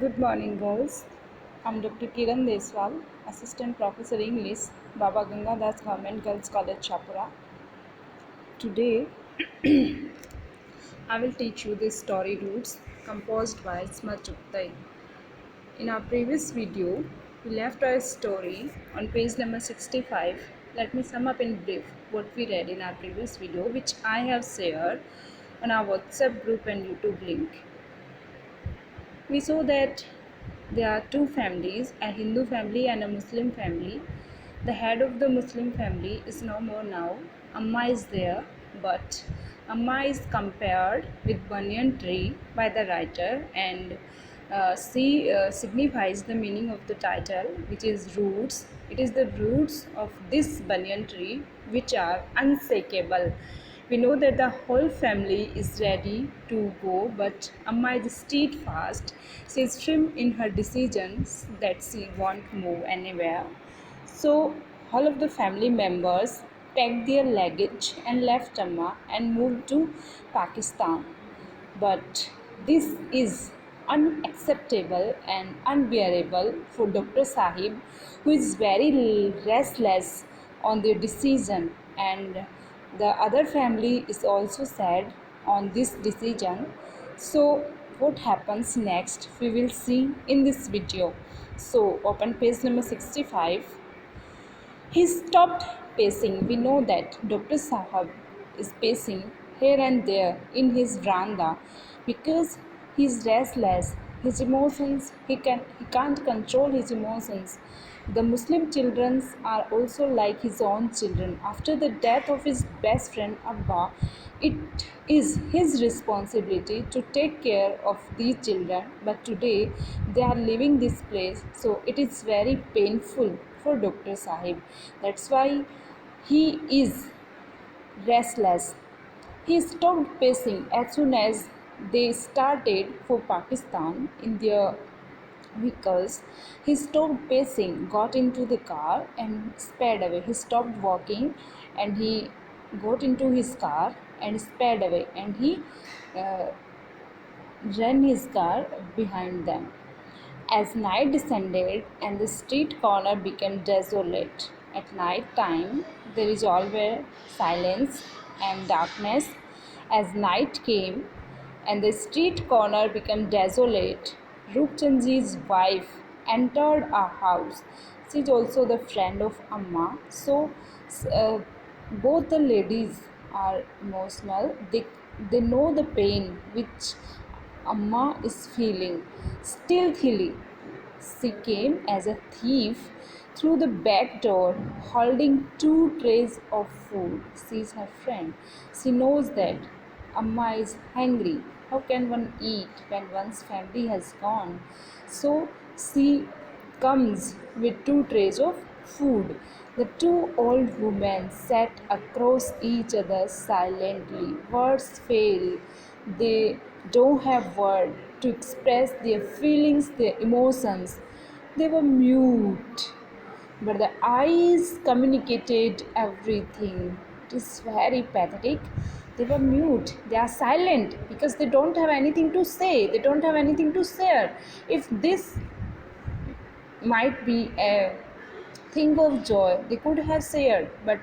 Good morning, girls. I'm Dr. Kiran Deswal, Assistant Professor English, Baba Gangadas Government Girls College, Chapura. Today, I will teach you the story roots composed by Isma Chuktai. In our previous video, we left our story on page number 65. Let me sum up in brief what we read in our previous video, which I have shared on our WhatsApp group and YouTube link. We saw that there are two families, a Hindu family and a Muslim family. The head of the Muslim family is no more now. Amma is there, but Amma is compared with banyan tree by the writer, and she signifies the meaning of the title, which is roots. It is the roots of this banyan tree which are unshakable. We know that the whole family is ready to go, but Amma is steadfast. She is firm in her decisions that she won't move anywhere. So, all of the family members packed their luggage and left Amma and moved to Pakistan. But this is unacceptable and unbearable for Dr. Sahib, who is very restless on their decision, and the other family is also sad on this decision. So what happens next we will see in this video. So open page number 65. He stopped pacing. We know that Dr. Sahab is pacing here and there in his veranda because he is restless. His emotions, he can't control his emotions. The Muslim children are also like his own children. After the death of his best friend Abba, it is his responsibility to take care of these children. But today they are leaving this place, so it is very painful for Dr. Sahib. That's why he is restless. He stopped pacing as soon as they started for Pakistan in their vehicles. He stopped pacing, got into the car, and sped away. He stopped walking and he got into his car and sped away, and he uh, ran his car behind them. As night descended and the street corner became desolate, at night time there is always silence and darkness. As night came and the street corner became desolate, Rupchandji's wife entered our house. She is also the friend of Amma. So uh, both the ladies are emotional. They know the pain which Amma is feeling. Stealthily, she came as a thief through the back door, holding two trays of food. She is her friend. She knows that Amma is hungry. How can one eat when one's family has gone? So she comes with two trays of food. The two old women sat across each other silently. Words fail. They don't have words to express their feelings, their emotions. They were mute, but the eyes communicated everything. It is very pathetic. They were mute, they are silent because they don't have anything to say, they don't have anything to share. If this might be a thing of joy, they could have shared, but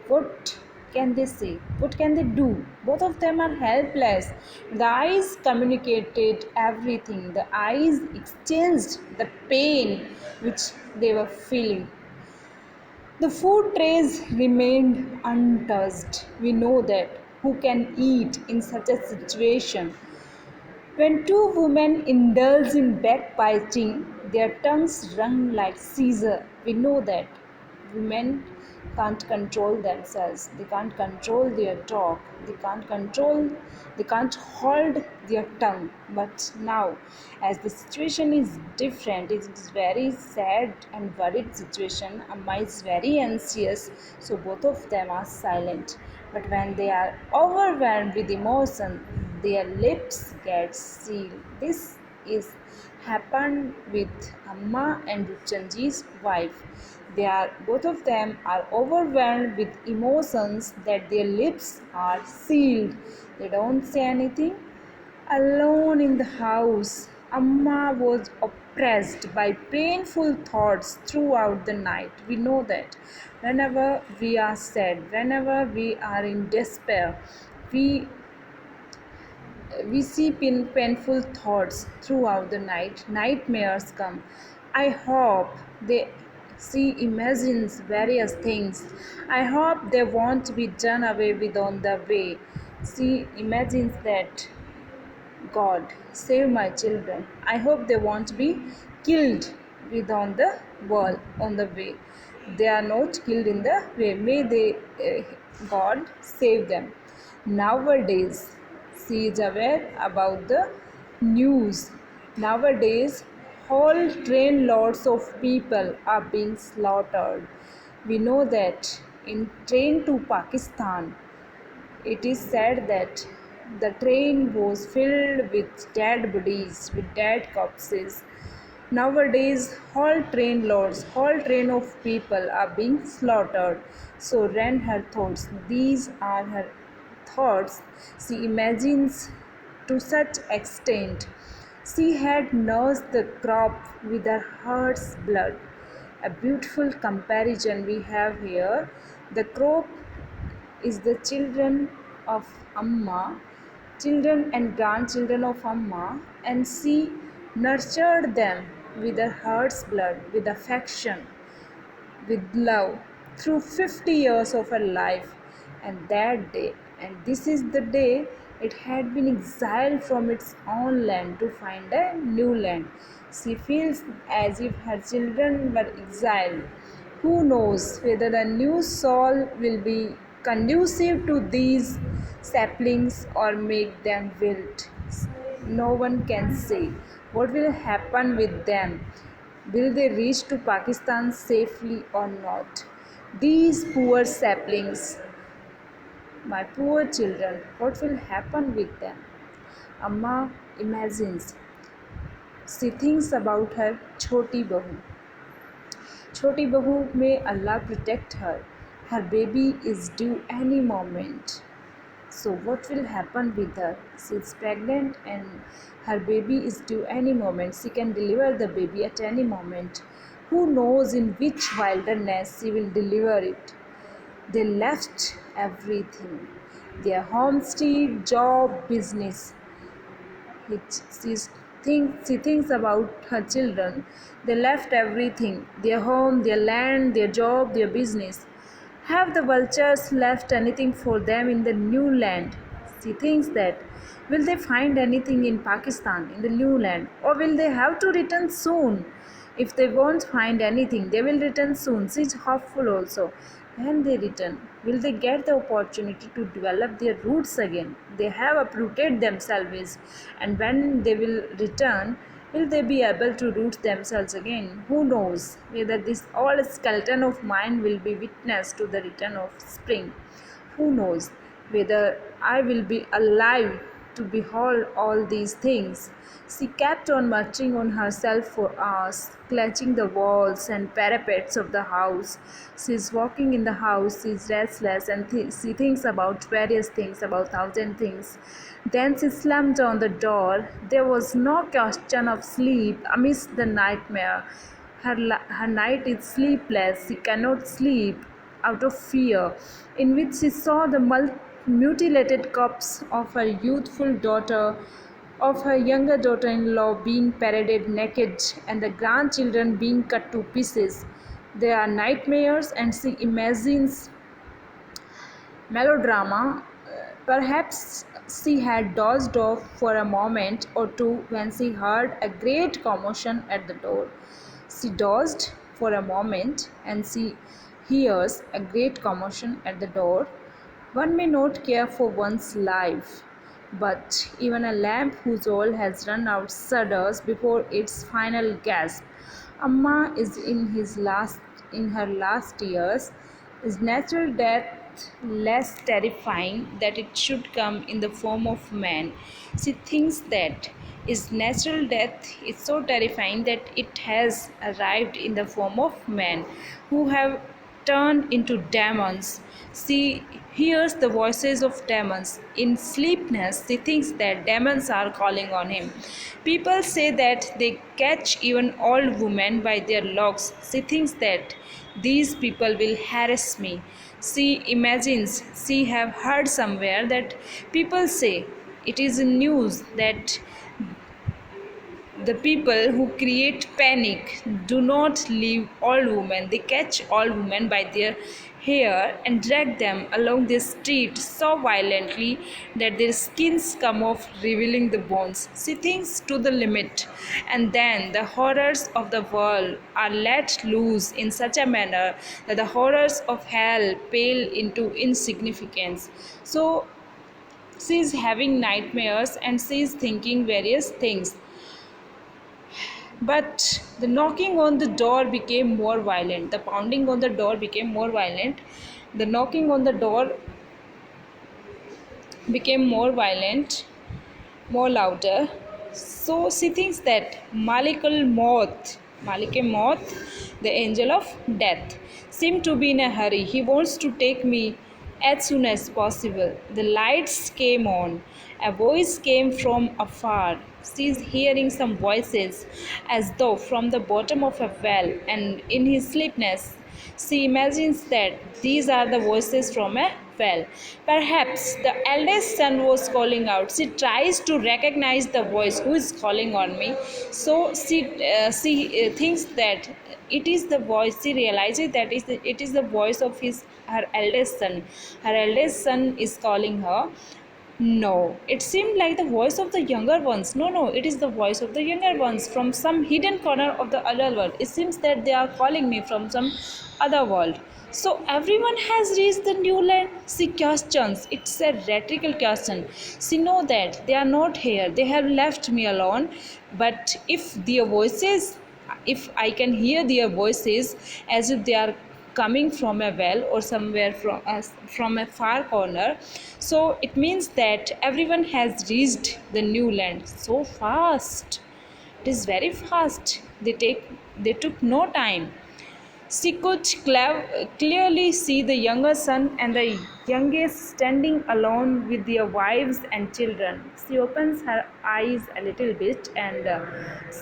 what can they say? What can they do? Both of them are helpless. The eyes communicated everything, the eyes exchanged the pain which they were feeling. The food trays remained untouched. We know that who can eat in such a situation? When two women indulge in backbiting, their tongues run like Caesar. We know that women can't control themselves. They can't control their talk. They can't hold their tongue. But now, as the situation is different, it is very sad and worried situation. Amma is very anxious, so both of them are silent. But when they are overwhelmed with emotion, their lips get sealed. This is happened with Amma and Rupchandji's wife. They are both of them are overwhelmed with emotions that their lips are sealed. They don't say anything. Alone in the house, Amma was oppressed by painful thoughts throughout the night. We know that whenever we are sad, whenever we are in despair, we we see painful thoughts throughout the night. Nightmares come. I hope they she imagines various things. I hope they won't be done away with on the way. She imagines that God, save my children. I hope they won't be killed with on the wall on the way. They are not killed in the way. May they, God, save them. Nowadays, she is aware about the news. Nowadays, whole train loads of people are being slaughtered. We know that in train to Pakistan, it is said that the train was filled with dead bodies, with dead corpses. Nowadays, whole train loads, whole train of people are being slaughtered. So ran her thoughts. These are her thoughts. She imagines to such extent. She had nursed the crop with her heart's blood. A beautiful comparison we have here. The crop is the children of Amma, children and grandchildren of Amma, and she nurtured them with her heart's blood, with affection, with love through 50 years of her life. And that day, and this is the day it had been exiled from its own land to find a new land. She feels as if her children were exiled. Who knows whether the new soul will be conducive to these saplings or make them wilt? No one can say what will happen with them. Will they reach to Pakistan safely or not? These poor saplings, my poor children, what will happen with them? Amma imagines. She thinks about her Choti Bahu. Choti Bahu, may Allah protect her. Her baby is due any moment. So what will happen with her? She is pregnant and her baby is due any moment. She can deliver the baby at any moment. Who knows in which wilderness she will deliver it? They left everything. Their homestead, job, business. She thinks about her children. They left everything, their home, their land, their job, their business. Have the vultures left anything for them in the new land? She thinks that will they find anything in Pakistan, in the new land, or will they have to return soon? If they won't find anything, they will return soon. She is hopeful also. When they return, will they get the opportunity to develop their roots again? They have uprooted themselves, and when they will return, will they be able to root themselves again? Who knows whether this old skeleton of mine will be witness to the return of spring? Who knows whether I will be alive to behold all these things? She kept on muttering on herself for hours, clutching the walls and parapets of the house. She is walking in the house, she is restless, and she thinks about various things, about thousand things. Then she slammed on the door. There was no question of sleep amidst the nightmare. Her night is sleepless. She cannot sleep out of fear, in which she saw the mutilated corpse of her youthful daughter, of her younger daughter-in-law being paraded naked, and the grandchildren being cut to pieces. They are nightmares, and she imagines melodrama. Perhaps she had dozed off for a moment or two when she heard a great commotion at the door. She dozed for a moment and she hears a great commotion at the door. One may not care for one's life, but even a lamp whose oil has run out shudders before its final gasp. Amma is in her last years. Is natural death less terrifying that it should come in the form of man? She thinks that is natural death is so terrifying that it has arrived in the form of man who have turned into demons. She hears the voices of demons. In sleepness, she thinks that demons are calling on him. People say that they catch even old women by their locks. She thinks that these people will harass me. She imagines she have heard somewhere that people say it is news that the people who create panic do not leave old women. They catch old women by their hair and drag them along the street so violently that their skins come off, revealing the bones. She thinks to the limit, and then the horrors of the world are let loose in such a manner that the horrors of hell pale into insignificance. So she is having nightmares and she is thinking various things. But the knocking on the door became more violent. The pounding on the door became more violent. The knocking on the door became more violent, more louder. So she thinks that Malik-e-Maut, the angel of death, seemed to be in a hurry. He wants to take me as soon as possible. The lights came on. A voice came from afar. She is hearing some voices as though from the bottom of a well, and in his sleepness she imagines that these are the voices from a well. Perhaps the eldest son was calling out. She tries to recognize the voice who is calling on me. So she thinks that it is the voice. She realizes that it is the voice of her eldest son. Her eldest son is calling her. No, it seemed like the voice of the younger ones. No, it is the voice of the younger ones from some hidden corner of the other world. It seems that they are calling me from some other world. So everyone has reached the new land. She questions. It's a rhetorical question. She know that they are not here. They have left me alone. But if I can hear their voices as if they are coming from a well or somewhere from a far corner, so it means that everyone has reached the new land so fast. It is very fast. They took no time. She could clearly see the younger son and the youngest standing alone with their wives and children. She opens her eyes a little bit and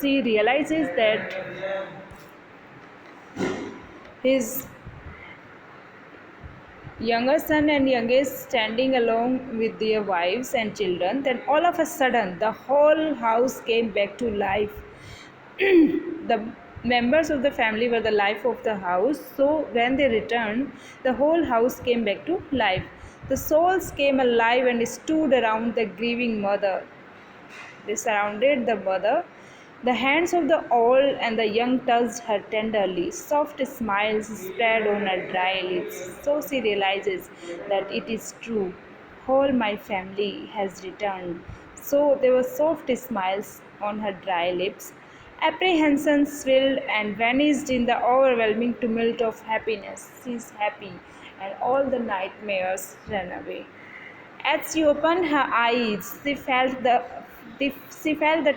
she realizes that his younger son and youngest standing along with their wives and children. Then all of a sudden the whole house came back to life. The members of the family were the life of the house, so when they returned the whole house came back to life. The souls came alive and stood around the grieving mother. They surrounded the mother. The hands of the old and the young touched her tenderly. Soft smiles spread on her dry lips. So she realizes that it is true. Whole my family has returned. So there were soft smiles on her dry lips. Apprehension swelled and vanished in the overwhelming tumult of happiness. She is happy, and all the nightmares ran away. As she opened her eyes, she felt the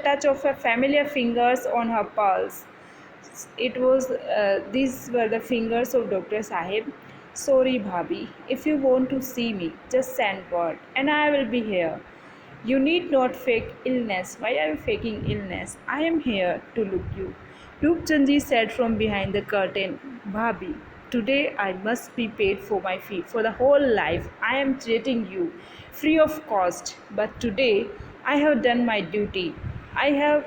touch of her familiar fingers on her pulse. These were the fingers of Dr. Sahib. Sorry, Bhabhi. If you want to see me, just send word, and I will be here. You need not fake illness. Why are you faking illness? I am here to look you. Rupchandji said from behind the curtain, Bhabhi, today I must be paid for my fee. For the whole life, I am treating you free of cost. But today, I have done my duty. I have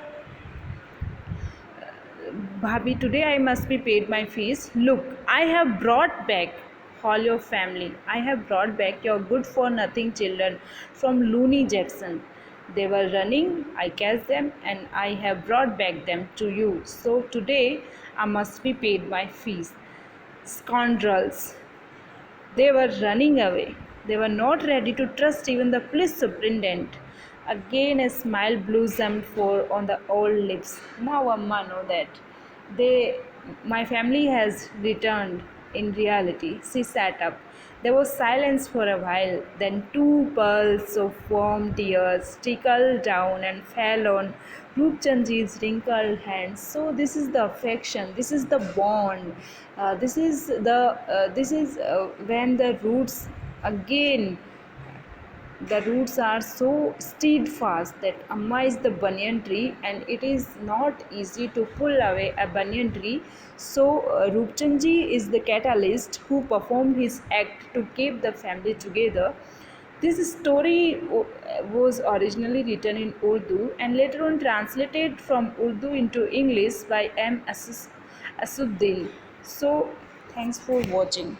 Bhabhi, today I must be paid my fees. Look, I have brought back all your family. I have brought back your good for nothing children from Looney Jackson. They were running, I catch them, and I have brought back them to you. So today I must be paid my fees. Scoundrels. They were running away. They were not ready to trust even the police superintendent. Again a smile blossomed on the old lips. Now Amma know that my family has returned in reality. She sat up. There was silence for a while. Then two pearls of warm tears trickled down and fell on Rupchandji's wrinkled hands. So this is the affection. This is the bond. This is when the roots again, the roots are so steadfast that Amma is the banyan tree, and it is not easy to pull away a banyan tree. So Rupchandji is the catalyst who performed his act to keep the family together. This story was originally written in Urdu and later on translated from Urdu into English by M. Asuddin. So, thanks for watching.